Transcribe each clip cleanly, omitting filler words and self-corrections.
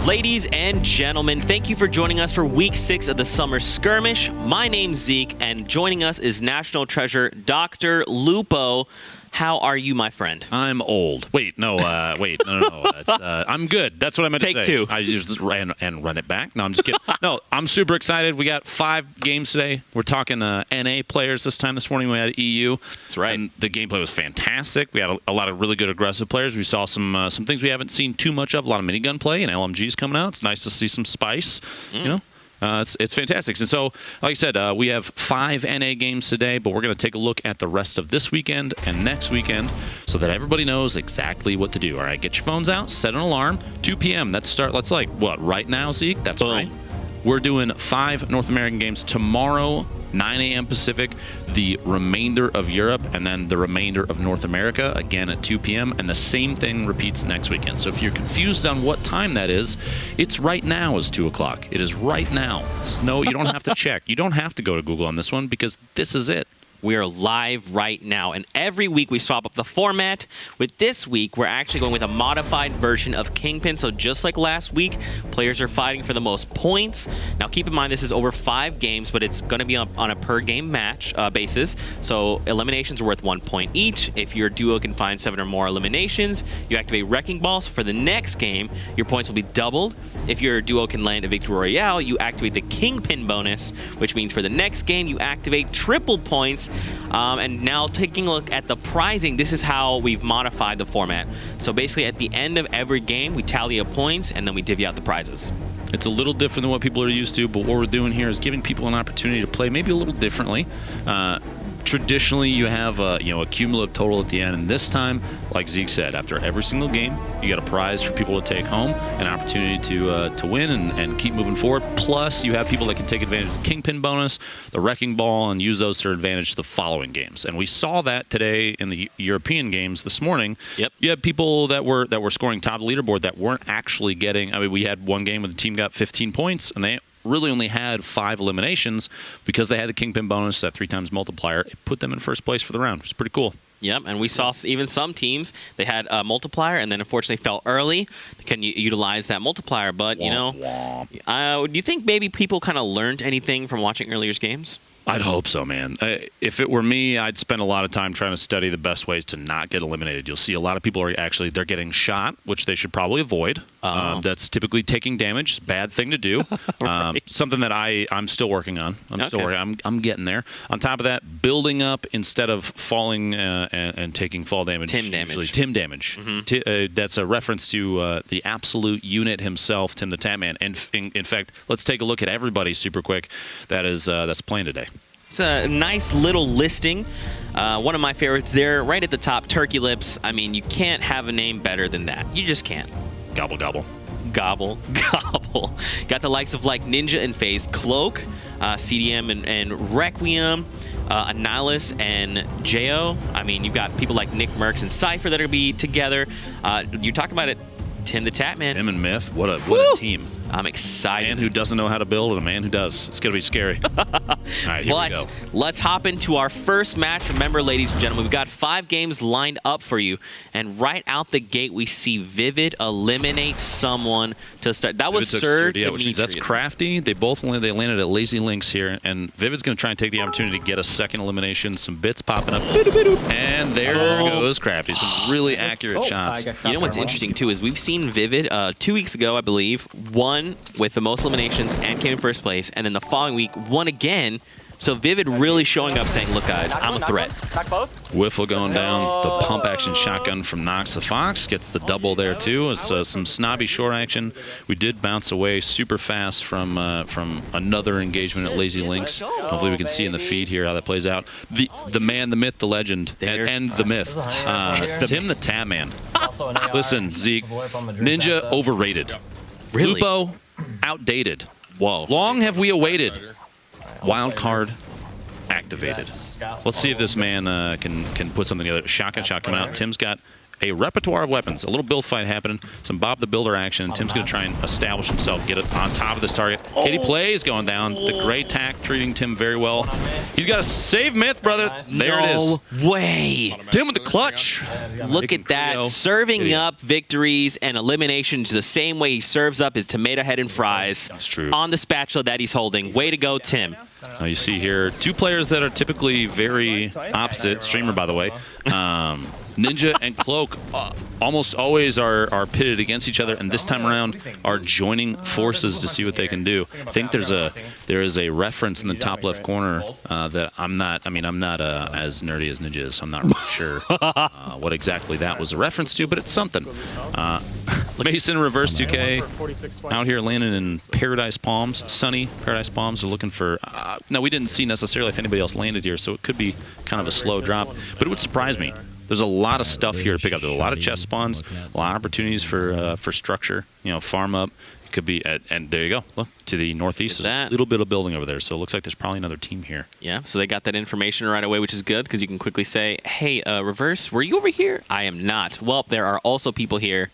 Ladies and gentlemen, thank you for joining us for Week 6 of the Summer Skirmish. My name's Zeke, and joining us is National Treasure Dr. Lupo. How are you, my friend? I'm old. Wait, no. It's, I'm good. That's what I meant to say. Take two. I just ran it back. No, I'm just kidding. No, I'm super excited. We got 5 games today. We're talking NA players this morning. We had EU. That's right. And the gameplay was fantastic. We had a lot of really good aggressive players. We saw some things we haven't seen too much of. A lot of minigun play and LMGs coming out. It's nice to see some spice. You know. It's fantastic. And so, like I said, we have 5 NA games today, but we're going to take a look at the rest of this weekend and next weekend so that everybody knows exactly what to do. All right, get your phones out, set an alarm. 2 p.m. That's like, what, right now, Zeke? That's Boom. right. We're doing 5 North American games tomorrow, 9 a.m. Pacific, the remainder of Europe, and then the remainder of North America, again at 2 p.m., and the same thing repeats next weekend. So if you're confused on what time that is, it's right now is 2 o'clock. It is right now. No, you don't have to check. You don't have to go to Google on this one because this is it. We are live right now, and every week we swap up the format. With this week, we're actually going with a modified version of Kingpin. So just like last week, players are fighting for the most points. Now, keep in mind, this is over 5 games, but it's going to be on a per-game match basis. So eliminations are worth 1 point each. If your duo can find 7 or more eliminations, you activate Wrecking Ball. So for the next game, your points will be doubled. If your duo can land a Victory Royale, you activate the Kingpin bonus, which means for the next game, you activate triple points. And now taking a look at the prizing, this is how we've modified the format. So basically at the end of every game, we tally up points and then we divvy out the prizes. It's a little different than what people are used to, but what we're doing here is giving people an opportunity to play maybe a little differently. Traditionally, you have a cumulative total at the end, and this time, like Zeke said, after every single game, you get a prize for people to take home, an opportunity to win and keep moving forward. Plus, you have people that can take advantage of the Kingpin bonus, the Wrecking Ball, and use those to their advantage the following games. And we saw that today in the European games this morning. Yep. You had people that were scoring top of the leaderboard that weren't actually getting. I mean, we had one game where the team got 15 points, and they really only had 5 eliminations because they had the Kingpin bonus, that 3 times multiplier. It put them in first place for the round, which is pretty cool. Yep, and we saw even some teams, they had a multiplier and then unfortunately fell early. They couldn't utilize that multiplier, but, do you think maybe people kind of learned anything from watching earlier games? I'd hope so, man. If it were me, I'd spend a lot of time trying to study the best ways to not get eliminated. You'll see a lot of people they're getting shot, which they should probably avoid. That's typically taking damage. It's a bad thing to do. Right. Something that I'm still working on. I'm getting there. On top of that, building up instead of falling and taking fall damage. Tim damage. Tim damage. Mm-hmm. That's a reference to the absolute unit himself, Tim the Tatman. And in fact, let's take a look at everybody super quick that's playing today. It's a nice little listing. One of my favorites there, right at the top, Turkey Lips. I mean, you can't have a name better than that. You just can't. Gobble, gobble. Gobble, gobble. Got the likes of like Ninja and FaZe, Cloak, CDM and Requiem, Annihilus and Jo. I mean, you've got people like NICKMERCS and Cypher that are going to be together. You talked about it, Tim the Tatman. Tim and Myth. What a team. I'm excited. A man who doesn't know how to build and a man who does. It's going to be scary. All right, here we go. Let's hop into our first match. Remember, ladies and gentlemen, we've got 5 games lined up for you. And right out the gate, we see Vivid eliminate someone to start. That was Sir Dimitri. That's crafty. They landed at Lazy Links here. And Vivid's going to try and take the opportunity to get a second elimination. Some bits popping up. And there goes Crafty. Some really accurate shots. You know what's interesting, too, is we've seen Vivid 2 weeks ago, I believe, won with the most eliminations and came in first place, and then the following week won again. So Vivid really showing up saying, look guys, I'm a threat. Whiffle going down. The pump action shotgun from Nox the Fox gets the double there too. It's some snobby short action. We did bounce away super fast from another engagement at Lazy Links. Hopefully we can see in the feed here how that plays out. The man, the myth, the legend, and the myth. Tim the Tatman. Listen, Zeke, Ninja overrated. Really? Lupo outdated. Whoa. Long have we awaited. Wild card activated. Let's see if this man can put something together. Shotgun shot coming out. Tim's got a repertoire of weapons. A little build fight happening. Some Bob the Builder action. Tim's going to try and establish himself, get it on top of this target. Kitty plays going down. The Grey Tack treating Tim very well. He's got a save myth, brother. There it is. No way. Tim with the clutch. Look at that. Serving up victories and eliminations the same way he serves up his tomato head and fries. That's true. On the spatula that he's holding. Way to go, Tim. Now you see here 2 players that are typically very opposite. Streamer, by the way. Ninja and Cloak almost always are pitted against each other, and this time around are joining forces to see what they can do. I think there is a reference in the top left corner that I'm not as nerdy as Ninja is, so I'm not really sure what exactly that was a reference to, but it's something. Mason Reverse 2K out here landing in Paradise Palms, sunny Paradise Palms. They're looking for. Now we didn't see necessarily if anybody else landed here, so it could be kind of a slow drop, but it would surprise me. There's a lot of stuff here to pick up. There's a lot of chest spawns, a lot of opportunities for structure. You know, farm up. It could be, and there you go. Look to the northeast. There's a little bit of building over there, so it looks like there's probably another team here. Yeah, so they got that information right away, which is good because you can quickly say, "Hey, Reverse, were you over here?" I am not. Well, there are also people here.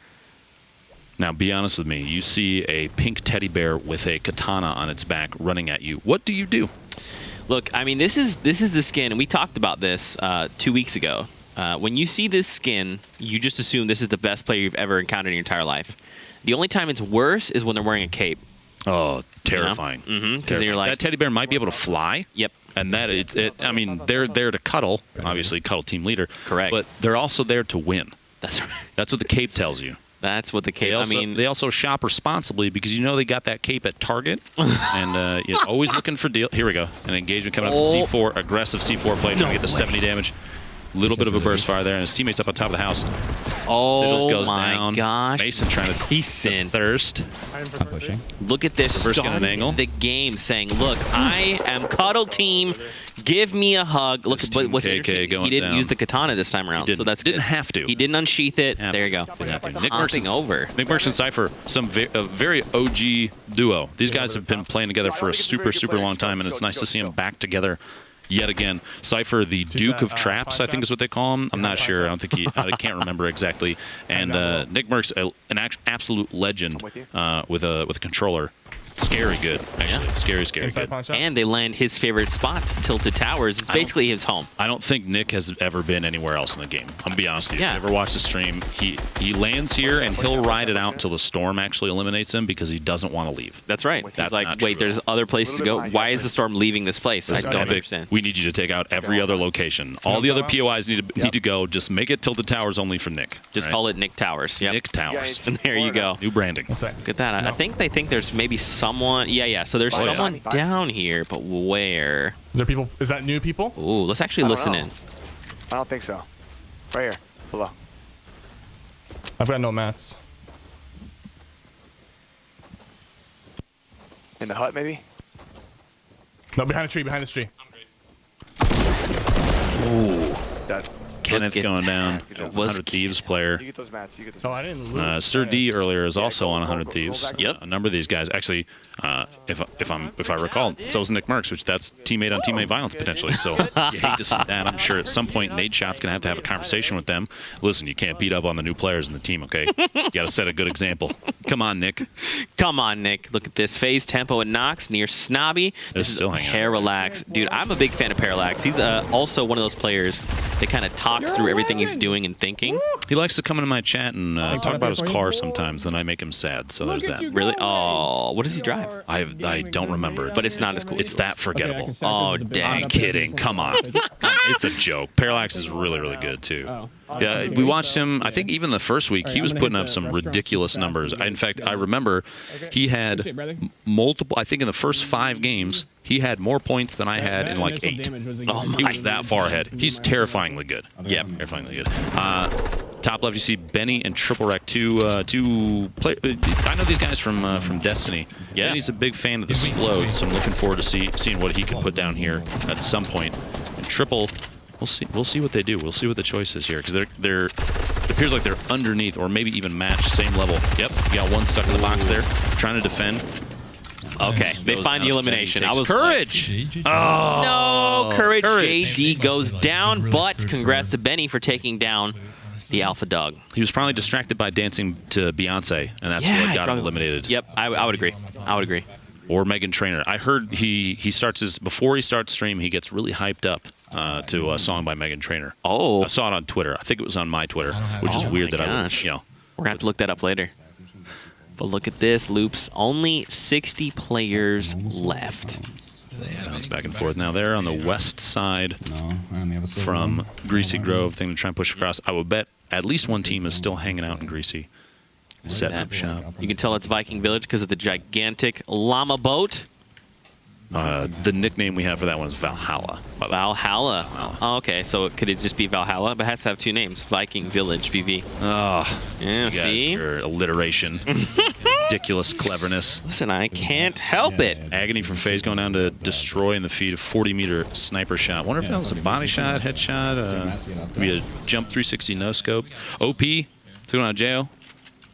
Now, be honest with me. You see a pink teddy bear with a katana on its back running at you. What do you do? Look, I mean, this is the skin, and we talked about this 2 weeks ago. When you see this skin, you just assume this is the best player you've ever encountered in your entire life. The only time it's worse is when they're wearing a cape. Oh, terrifying. You know? Because you're like, that teddy bear might be able to fly. Yep. And that I mean, they're there to cuddle, obviously, cuddle team leader. Correct. But they're also there to win. That's right. That's what the cape tells you. That's what the cape. They also shop responsibly because you know they got that cape at Target, and you're always looking for deal. Here we go, an engagement coming up. C4, aggressive C4 play, trying to get the 70 damage. Little bit of a burst fire there, and his teammates up on top of the house. Oh goes my down. gosh! Mason trying to thirst. Pushing. Look at this. Reverse gun at an angle. The game saying, "Look, I am cuddle team. Give me a hug." Look, but what's interesting? He didn't use the katana this time around, so that's good. Didn't have to. He didn't unsheath it. There you go. NICKMERCS over. NICKMERCS and Cypher, a very OG duo. These guys have been playing together for a super long time, and it's nice to see them back together. Yet again, Cypher, the Duke of Traps, I think is what they call him. I'm not sure. I don't think I can't remember exactly. And NICKMERCS, an absolute legend with a controller. Scary good, actually. Yeah. Scary good. And they land his favorite spot, Tilted Towers. It's basically his home. I don't think Nick has ever been anywhere else in the game. I'm going to be honest with you. Yeah. If you ever watched the stream, he lands here, and he'll ride it out until the storm actually eliminates him because he doesn't want to leave. That's right. That's He's like, not wait, true. there's other places to go. Why is the storm leaving this place? I don't understand. We need you to take out every other location. All the other POIs need to go. Just make it Tilted Towers only for Nick. Just call it Nick Towers. Yep. Nick Towers. And there you go. New branding. Look at that. I think they think there's maybe someone. Yeah. So there's someone down here, but where? Is there people? Is that new people? Ooh, let's actually listen in. I don't think so. Right here. Below. I've got no mats. In the hut, maybe? No, behind the tree. Behind the tree. Ooh. That. Kenneth going down. Good job. 100 Thieves player. You get those mats. You get those Oh, mats. I didn't lose. Sir D earlier is also on 100 Thieves. Yep. A number of these guys actually, if I recall, so is NICKMERCS, which that's teammate on teammate violence potentially. So you hate to see that. I'm sure at some point Nate Shot's gonna have to have a conversation with them. Listen, you can't beat up on the new players in the team, okay? You got to set a good example. Come on, Nick. Come on, Nick. Look at this. FaZe, Tempo, and Nox near Snobby. This is still hanging out. Parallax. Dude, I'm a big fan of Parallax. He's also one of those players that kind of talks through everything he's doing and thinking. He likes to come into my chat and talk about his car sometimes. Then I make him sad. So there's that. Really? Oh, what does he drive? I don't remember. But it's not as cool. It's that forgettable. Oh, dang. I'm kidding. Come on. It's a joke. Parallax is really good too. Yeah, we watched him. I think even the first week he was putting up some ridiculous numbers. In fact, I remember he had multiple. I think in the first 5 games he had more points than I had in like 8. He was that far ahead. He's terrifyingly good. Yeah, terrifyingly good. Top left, you see Benny and Triple Wreck, two play. I know these guys from Destiny. Yeah, Benny's a big fan of the Splodes, so I'm looking forward to seeing what he can put down here at some point. And Triple, we'll see what they do. We'll see what the choice is here because they're it appears like they're underneath or maybe even match same level. Yep, you got one stuck in the box there, trying to defend. Okay, they find the elimination. I was Courage. No, Courage. JD goes down, but congrats to Benny for taking down the alpha dog. He was probably distracted by dancing to Beyonce, and that's what got him eliminated. Yep, I would agree. I would agree. Or Megan Trainor. I heard he starts before he starts stream, he gets really hyped up to a song by Megan Trainor. Oh. I saw it on Twitter. I think it was on my Twitter, which is weird that gosh. I, We're gonna have to look that up later. But look at this, Loops. Only 60 players left. Bounce back and forth. Now they're on the west side from Greasy Grove. Thing to try and push across. I would bet at least one team is still hanging out in Greasy. Setting up shop. You can tell it's Viking Village because of the gigantic llama boat. The nickname we have for that one is Valhalla. Valhalla. Oh, okay, so could it just be Valhalla? But it has to have two names. Viking Village, VV. Oh, Yeah, see? your alliteration. Ridiculous cleverness. Listen, I can't help it. Agony from FaZe going down to destroy in the feed a 40-meter sniper shot. Wonder if that was a body shot, headshot, maybe a jump 360 no scope. OP threw out of jail.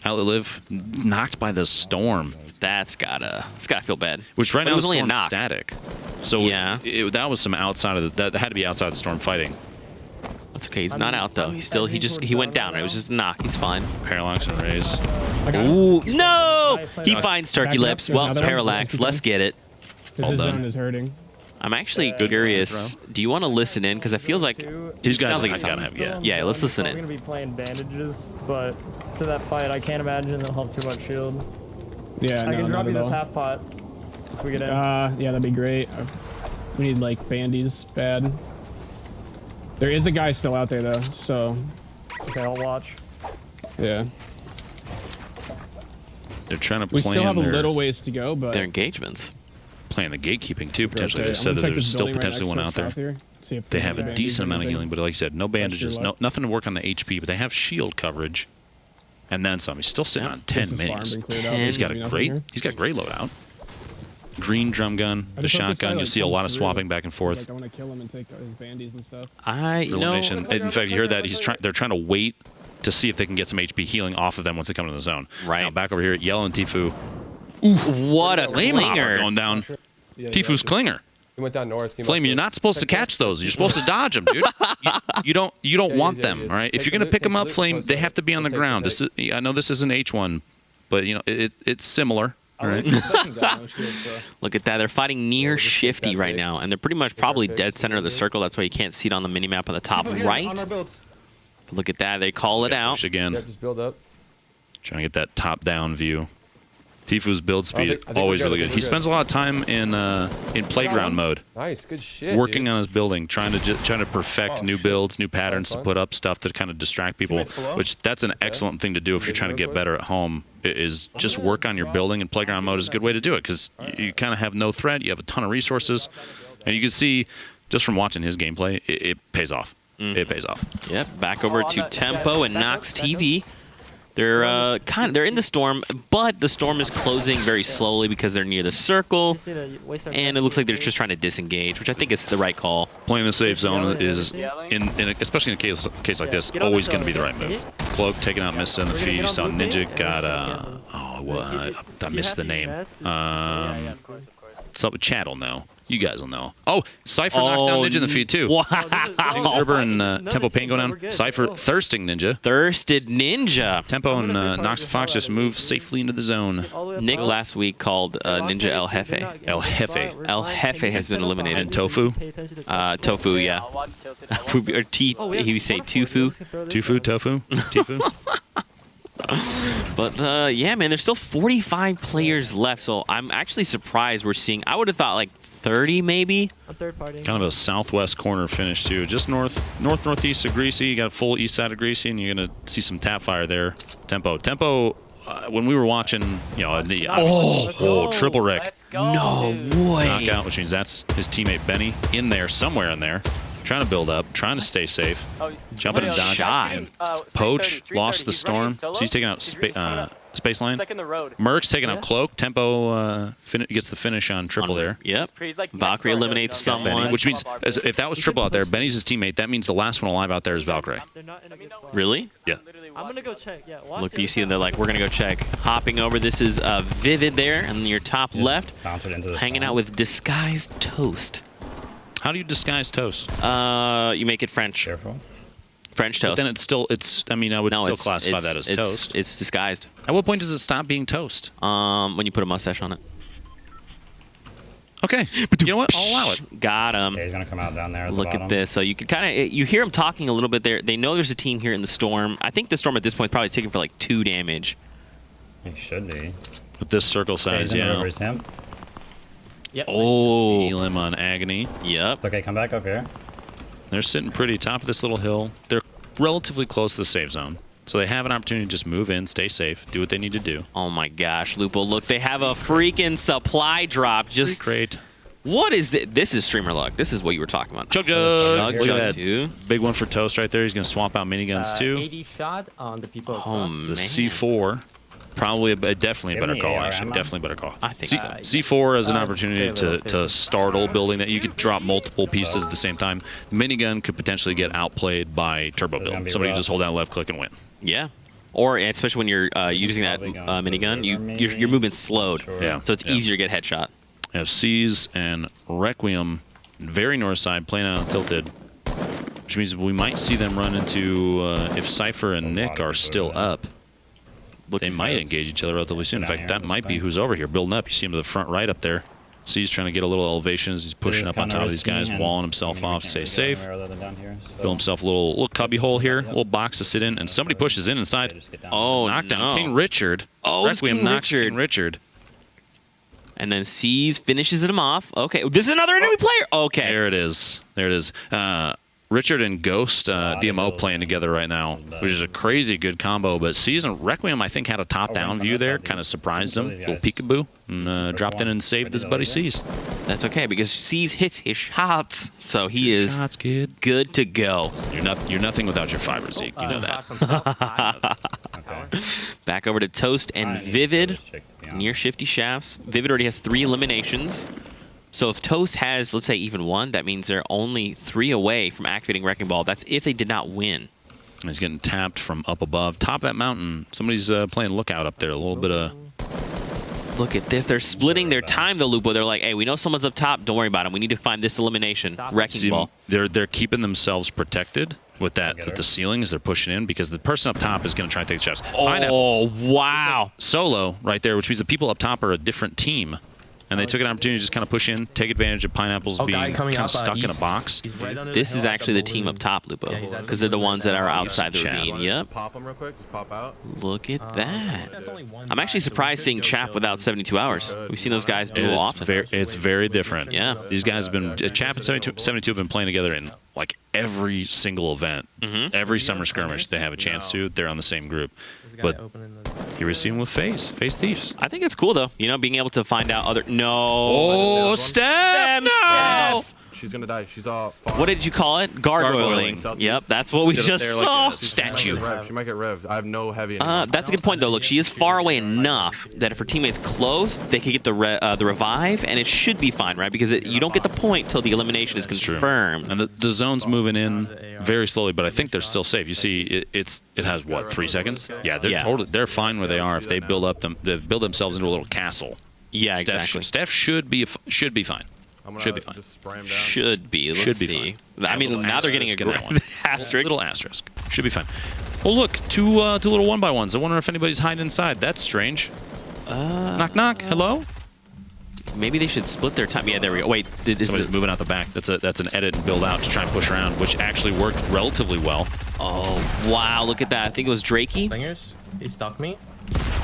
Outlet Live knocked by the storm. It's gotta feel bad. Which right But now it was is only a knock. static. So Yeah. that was some outside of that had to be outside the storm fighting. That's okay. He's not out though. He went down. It was just a knock. He's fine. Parallax and Rays. Ooh, no! He Nice. finds Turkey Back up. Lips. There's Well, another one. Parallax. Let's get it. Well His done. zone is hurting. I'm actually curious. Do you want to listen in? Because it feels like These guys sounds like I he's gotta something. have, yeah. Yeah, let's listen We're in. gonna be playing bandages, but to that fight, I can't imagine they'll have too much shield. Yeah, I can drop you not at this all. half pot once we get in. Yeah, that'd be great. We need like bandies bad. There is a guy still out there though, so Okay, I'll watch. yeah. They're trying to We play still have a their, little ways to go, but Their engagements. playing the gatekeeping too, potentially. Okay, They I'm said gonna that check there's this still building right potentially one next to out us there. south here. See if They there's have a any decent amount of bandages. healing, but like I said, no bandages, luck. nothing to work on the HP, but they have shield coverage. And then some. He's still sitting on 10 This is farm minis. been cleared out. He's got a Nothing great here. loadout. Green drum gun, I the just hope this guy, shotgun. You like, see a lot of comes through. swapping back and forth. Like, I want to kill him and take his bandies and stuff. You know, Elimination. In fact, you heard that they're trying to wait to see if they can get some HP healing off of them once they come into the zone. Right. Now back over here, Yellow and Tfue. what a Hopper clinger. going down. Tfue's clinger. He went down north. He Flame, must you're have- not supposed to catch those. You're supposed to dodge them, dude. You don't want yeah, them, he is. all right? If Take you're the gonna loot, pick take them the up, loot, Flame, close they up. have to be on the Take the ground. loot. I know this is an H1, but you know it's similar. All right. Look at that. They're fighting near just take Shifty that right bait. now, and they're pretty much probably fix dead it center of the later. circle. That's why you can't see it on the minimap on the top On right. our builds. Look at that. They call it out. Push again. Yeah, just build up. Trying to get that top-down view. Tfue's build speed I think always we're good. really I good. think He we're spends a lot of time in playground mode, Nice, good shit. working dude. on his building, trying to perfect Oh, new shit. builds, new patterns to fun. put up stuff to kind of distract people. Teammates below? Which that's an excellent thing to do if you're trying to get better at home. Is just work on your building, and playground mode is a good way to do it because you kind of have no threat. You have a ton of resources, and you can see just from watching his gameplay, it pays off. It pays off. Yep. Back over to Tempo and Nox TV. They're they're in the storm, but the storm is closing very slowly because they're near the circle, and it looks like they're just trying to disengage, which I think is the right call. Playing the safe zone is, especially in a case like this, always going to be the right move. Cloak taking out Missa in the feed. You saw Ninja got I missed the name. So Chad will know. You guys will know. Oh, Cypher knocks down Ninja in the feed too. Wow. River and Tempo Pain go down. Cypher thirsting Ninja. Thirsted Ninja. Tempo and Nox and Fox just move safely into the zone. Nick last week called Ninja El Jefe. El Jefe. El Jefe has been eliminated. And Tofu? Tofu, yeah. Or he would say Tfue. Tfue, Tofu, Tfue. But yeah, man, there's still 45 players left, so I'm actually surprised we're seeing. I would have thought like 30 maybe. I'm third party. Kind of a southwest corner finish too. Just northeast of Greasy. You got a full east side of Greasy, and you're gonna see some tap fire there. Tempo. When we were watching, the triple wreck No way. knockout, which means that's his teammate Benny in there, somewhere in there, trying to build up, trying to stay safe, jumping and dodging. shot. Poach lost the storm, so he's taking out Space Line. Merc's taking out Cloak. Tempo gets the finish on triple there. Yep. Valkyrie eliminates Benny, someone. which means if that was triple out there, Benny's his teammate. That means the last one alive out there is Valkyrie. They're not in a good spot. Really? Yeah. I'm gonna go check. Yeah. Watch Look, the you other see them. side. They're like, we're gonna go check. Hopping over. This is Vivid there, and your top left, hanging out with Disguised Toast. How do you disguise toast? You make it French. Careful. French But toast. then it's. I mean, I would no, still it's, classify it's, that as it's, toast. It's disguised. At what point does it stop being toast? When you put a mustache on it. Okay. You know what? I'll allow it. Got him. Yeah, he's gonna come out down there. At the Look at bottom. this. So you can kind of you hear him talking a little bit there. They know there's a team here in the storm. I think the storm at this point is probably taking for like 2 damage. He should be. With this circle Yeah, size, he's in the yeah. river, is him. Yep. Oh. Feel him on agony. Yep. It's okay, come back up here. They're sitting pretty top of this little hill. They're relatively close to the safe zone. So they have an opportunity to just move in, stay safe, do what they need to do. Oh my gosh, Lupo! Look, they have a freaking supply drop. Just Great. what is this? This is streamer luck. This is what you were talking about. Chug Chug, Look chug, at that. too. Big one for Toast right there. He's going to swap out miniguns too. 80 shot on the people Oh across. man. The C4. Probably definitely a Give better me call, AR actually. ammo. Definitely a better call. I think so. C4 is an opportunity okay, to startle building that you could drop multiple pieces at the same time. The minigun could potentially get outplayed by turbo It's gonna build. be Somebody rough. can just hold down left click and win. Yeah. Or especially when you're using that Probably going to the minigun, river, you're maybe. moving slowed. Sure. Yeah. So it's Yeah. easier to get headshot. Have C's and Requiem very north side playing out on tilted, which means we might see them run into if Cypher and Nick are still up. They might engage each other relatively soon. In fact, that might be who's over here building up. You see him to the front right up there. C's trying to get a little elevation as he's pushing up on top of these guys, walling himself off, stay safe. Build himself a little cubby hole here, a little box to sit in, and somebody pushes in inside. Oh, Knockdown. no. KingRichard. Oh, it's Requiem knocks KingRichard. KingRichard. And then C's finishes him off. Okay, this is another enemy player. Okay. There it is. There it is. Richard and Ghost DMO playing together right now, which is a crazy good combo. But Season Requiem, I think, had a top-down view there, kind of surprised him. Little peekaboo, and dropped in and saved his buddy C's. That's okay because C's hits his shots, so he is Shots, kid. good to go. You're nothing without your fiber, Zeke. You know that. Shot from top. Back over to Toast and Vivid near Shifty Shafts. Vivid already has 3 eliminations. So if Toast has, let's say, even 1, that means they're only 3 away from activating Wrecking Ball. That's if they did not win. He's getting tapped from up above. Top of that mountain. Somebody's playing lookout up there. A little bit of... Look at this. They're splitting their time, though, Lupo. They're like, hey, we know someone's up top. Don't worry about him. We need to find this elimination. Wrecking See, Ball. they're keeping themselves protected with that with the ceiling as they're pushing in because the person up top is going to try and take the shots. Oh, wow. Solo right there, which means the people up top are a different team. And they took an opportunity to just kind of push in, take advantage of Pineapples being kind of stuck in a box. This is actually the team up top, Lupo, because they're the ones that are outside the Chap. ravine. Yep. Pop them real quick. Just pop out. Look at that. I'm actually surprised seeing Chap without 72 hours. We've seen those guys duel often. It's very different. Yeah. These guys have been, Chap and 72 have been playing together in like every single event. Every summer skirmish they have a chance to, they're on the same group. But here we see him with FaZe Thieves. I think it's cool, though, you know, being able to find out other... No. Oh, Steph! No! She's gonna die. She's all. Far. What did you call it? Gargoyling. Gargoyling. Yep, that's what we Stood up just there like saw. a statue. She might get revved. I have no heavy. Anymore. That's a good point, though. Look, she is far away enough that if her teammate's close, they could get the revive, and it should be fine, right? Because you don't get the point till the elimination is True. confirmed. And the zone's moving in very slowly, but I think they're still safe. You see, it has what, 3 seconds? Yeah, they're fine where they are. If they they build themselves into a little castle. Yeah, exactly. Steph should be fine. I'm gonna Should be fine. Just spray him down. Should be. Let's Should be see. fine. I mean, Little now they're getting a asterisk in that great one. asterisk. Little asterisk. Should be fine. Oh, look, two little 1x1s. I wonder if anybody's hiding inside. That's strange. Knock, knock. Hello? Maybe they should split their time. Yeah, there we go. Wait, Somebody's moving out the back. That's an edit and build out to try and push around, which actually worked relatively well. Oh, wow. Look at that. I think it was Drakey. Fingers, he stuck me.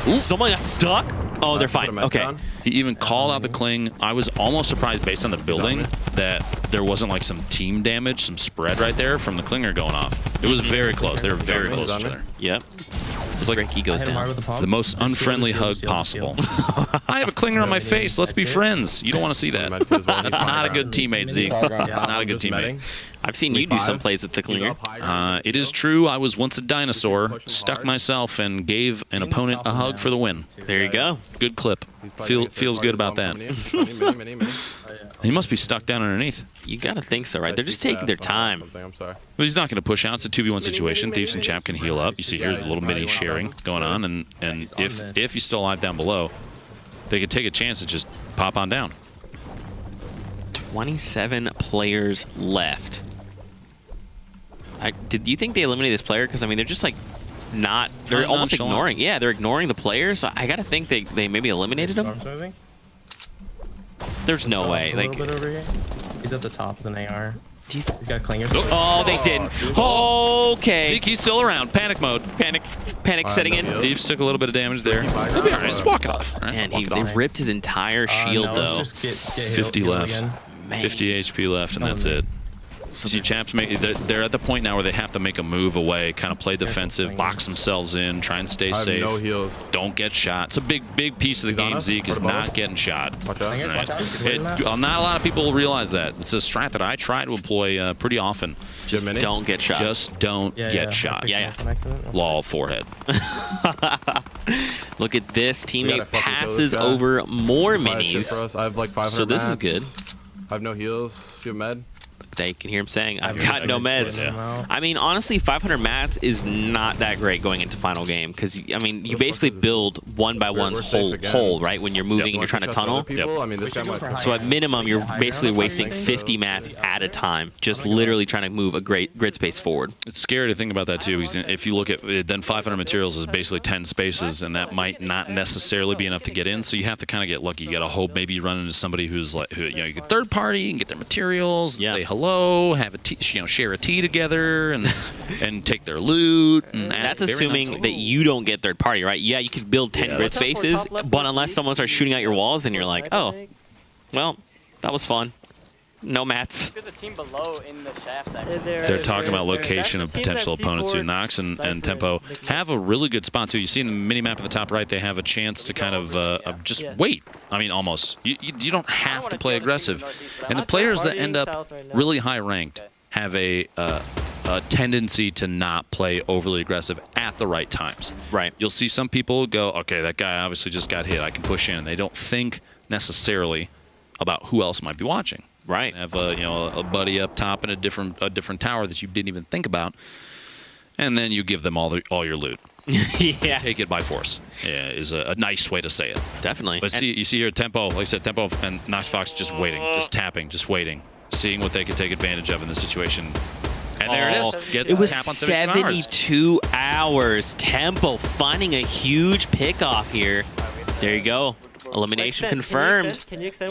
Ooh, someone got stuck? Oh, they're Put a fine. med Okay. down. He even called out the cling. I was almost surprised based on the building that there wasn't like some team damage, some spread right there from the clinger going off. It was very close. They were very close to each other. Yep. Just like Drakey goes down. The most unfriendly hug possible. I have a clinger on my face. Let's be friends. You don't want to see that. That's not a good teammate, Zeke. That's not a good teammate. I've seen you do some plays with the clinger. It is true. I was once a dinosaur, stuck myself, and gave an opponent a hug for the win. There you go. Good clip. Feels good about that. He must be stuck down underneath. You gotta think so, right? They're just taking their time. I'm sorry. Well, he's not going to push out. It's a 2v1 situation. Thieves and Chap can heal up. You see here a little mini sharing going on, and if he's still alive down below, they could take a chance to just pop on down. 27 players left. Did you think they eliminated this player? Because I mean, they're just like not. They're almost nonchalant. ignoring. Yeah, they're ignoring the player. So I gotta think they maybe eliminated him. Storm's moving. There's no way. A Like, little bit over here. He's at the top with an AR. do you He's got clingers. oh, they didn't. Okay. Zeke, he's still around. Panic mode. Panic setting in. Thieves took a little bit of damage there. He'll be all right. Just walk it off. Right? Man, they ripped his entire shield no, though. let's just get 50 healed left. again. Man. 50 HP left, and that's it. See, chaps, they're at the point now where they have to make a move away, kind of play defensive, box themselves in, try and stay I have safe. no heals. Don't get shot. It's a big piece of the He's on game, us. Zeke, is What about not us? getting shot. Watch out. Clingers, watch out. He's waiting that. Not a lot of people realize that. It's a strat that I try to employ pretty often. Just Mini? don't get shot. Just don't get shot. Yeah. Lol, forehead. Look at this. We Teammate gotta fucking kill passes this guy. over more Fire shit for minis. us. I have like 500 So this is mats. good. I have no heals. You have med? They can hear him saying, I've I've got no meds. Yeah. I mean, honestly, 500 mats is not that great going into final game because, I mean, you basically build one by one's we're safe whole, again. right, when you're moving and you're trying to tunnel. People? I mean, this guy might for So at minimum, you're basically wasting 50 mats at a time, just literally trying to move a great grid space forward. It's scary to think about that too. Because if you look at it, then 500 materials is basically 10 spaces, and that might not necessarily be enough to get in. So you have to kind of get lucky. You got to hope maybe you run into somebody who's like, you get third party and get their materials, Yeah. say hello, have a tea, share a tea together, and and take their loot. And ask That's very assuming nice- that you don't get third party, right? Yeah, you could build 10 grid spaces, but unless someone starts shooting out your walls and you're like, oh, well, that was fun. No mats. There's a team below in the shaft section. They're talking about location of potential opponents too. Nox and Tempo have a really good spot too. You see in the mini map at the top right, they have a chance to kind of just wait. I mean, almost. You don't have to play aggressive. And the players that end up really high ranked have a tendency to not play overly aggressive at the right times. Right. You'll see some people go, okay, that guy obviously just got hit. I can push in. And they don't think necessarily about who else might be watching. Right. Have a buddy up top in a different tower that you didn't even think about, and then you give them all your loot. Yeah. Take it by force. Yeah, is a nice way to say it. Definitely. But you see here Tempo, like I said, Tempo and Nox Fox just waiting, just tapping, just waiting, seeing what they can take advantage of in this situation. And there it is. Gets It was tap on 72 72 hours. hours. Tempo finding a huge pick off here. There you go. Elimination confirmed.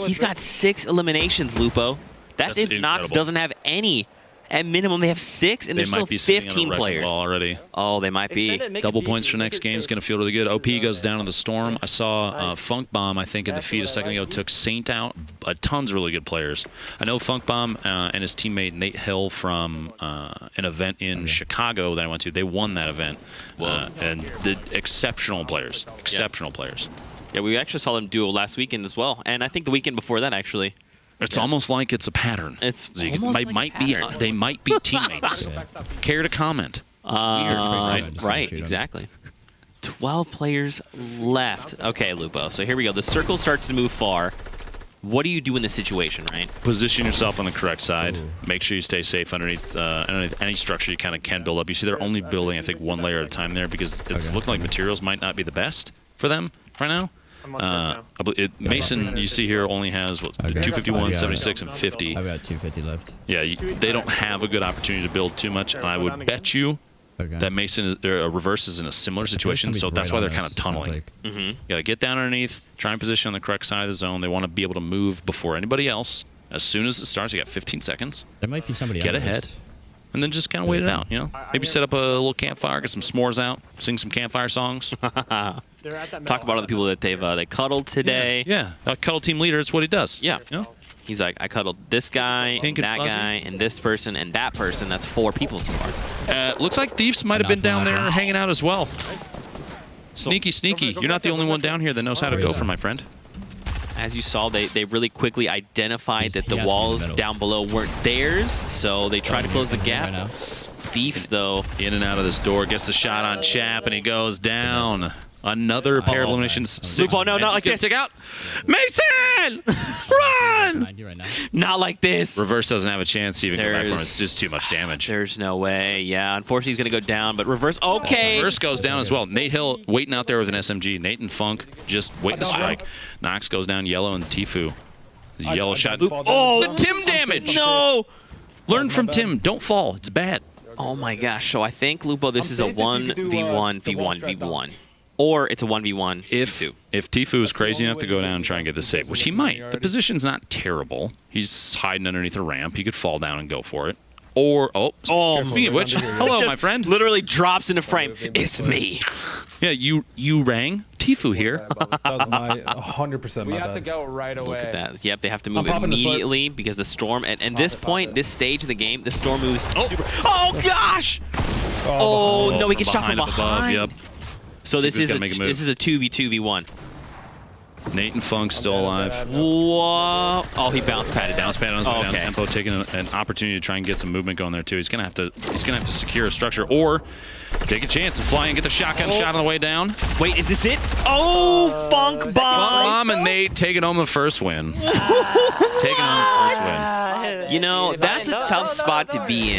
He's got 6 eliminations, Lupo. That's if Nox incredible. doesn't have any. At minimum, they have 6, and They there's might still be sitting on a 15 wrecking players. ball already. Oh, they might be. Double points for next game is going to feel really good. OP goes down in the storm. I saw FunkBomb, I think, in the feed a second ago, took Saint out. Tons of really good players. I know FunkBomb and his teammate Nate Hill from an event in Chicago that I went to. They won that event. And the exceptional players. Exceptional players. Yeah, we actually saw them duo last weekend as well, and I think the weekend before that, actually. It's almost like it's a pattern. It's Zeke. almost It like might a be. pattern. They might be teammates. Care to comment? Right, exactly. 12 players left. Okay, Lupo. So here we go. The circle starts to move far. What do you do in this situation, right? Position yourself on the correct side. Make sure you stay safe underneath any structure you kind of can build up. You see they're only building, I think, one layer at a time there because it's looking like materials might not be the best for them right now. Mason, you see here, only has what, 251, 76, and 50. I've got 250 left. Yeah, they don't have a good opportunity to build too much, and I would bet you that Mason Reverse is in a similar situation, so that's why they're kind of tunneling. You got to get down underneath, try and position on the correct side of the zone. They want to be able to move before anybody else. As soon as it starts, you got 15 seconds. There might be somebody Get else. ahead. And then just kind of wait it out, you know? Maybe set up a little campfire, get some s'mores out, sing some campfire songs. Talk about all the people that they cuddled today. Yeah, a cuddle team leader, it's what he does. Yeah. You know? He's like, I cuddled this guy, Pink and that fuzzy. guy, and this person, and that person. That's 4 people so far. Looks like Thieves might have been down there hanging out as well. Sneaky, sneaky. You're not the only one down here that knows how to go for my friend. As you saw, they really quickly identified that the he has to be in the walls middle. down below weren't theirs, so they tried to close the gap. Thieves, though. In and out of this door, gets the shot on Chap, and he goes down. Another pair of eliminations. Lupo, no, not like this. Stick out. Mason! Run! Not like this. Reverse doesn't have a chance to even go back from it. There's- It's just too much damage. There's no way. Yeah, unfortunately, he's going to go down, but Reverse, okay. Reverse goes down as well. Nate Hill waiting out there with an SMG. Nate and Funk just waiting to strike. Nox goes down yellow, and Tfue. Yellow shot. Oh, the Tim damage! No! Learn from Tim. Don't fall. It's bad. Oh my gosh. So I think, Lupo, this is a safe if you could do, 1v1, the wall v1, strap down. v1. Or it's a 1v1, If v2. Tfue is crazy only enough to way go to down do and try and get the that. save, which he might. The position's not terrible. He's hiding underneath a ramp. He could fall down and go for it. Or speaking of which, hello, my friend. Literally drops into frame. It's me. Yeah, you rang. Tfue here. That was my 100% We my have bad. to go right away. Look at that. Yep, they have to move popping the slurp. immediately because the storm. And this pop point, it. this stage of the game, the storm moves. Oh gosh! Oh no, he gets shot from Behind up behind. above, yep. So this Tfue's is gotta make a move. this is a 2v2v1. Nate and Funk still alive. Whoa! Oh, he bounce padded down. Bounce pad on his way down Okay. tempo, taking an opportunity to try and get some movement going there too. He's gonna have to secure a structure or take a chance and fly and get the shotgun shot on the way down. Wait, is this it? Oh, FunkBomb! Bomb and Nate taking home the first win. Taking home the first win. You know, that's a tough spot to be in.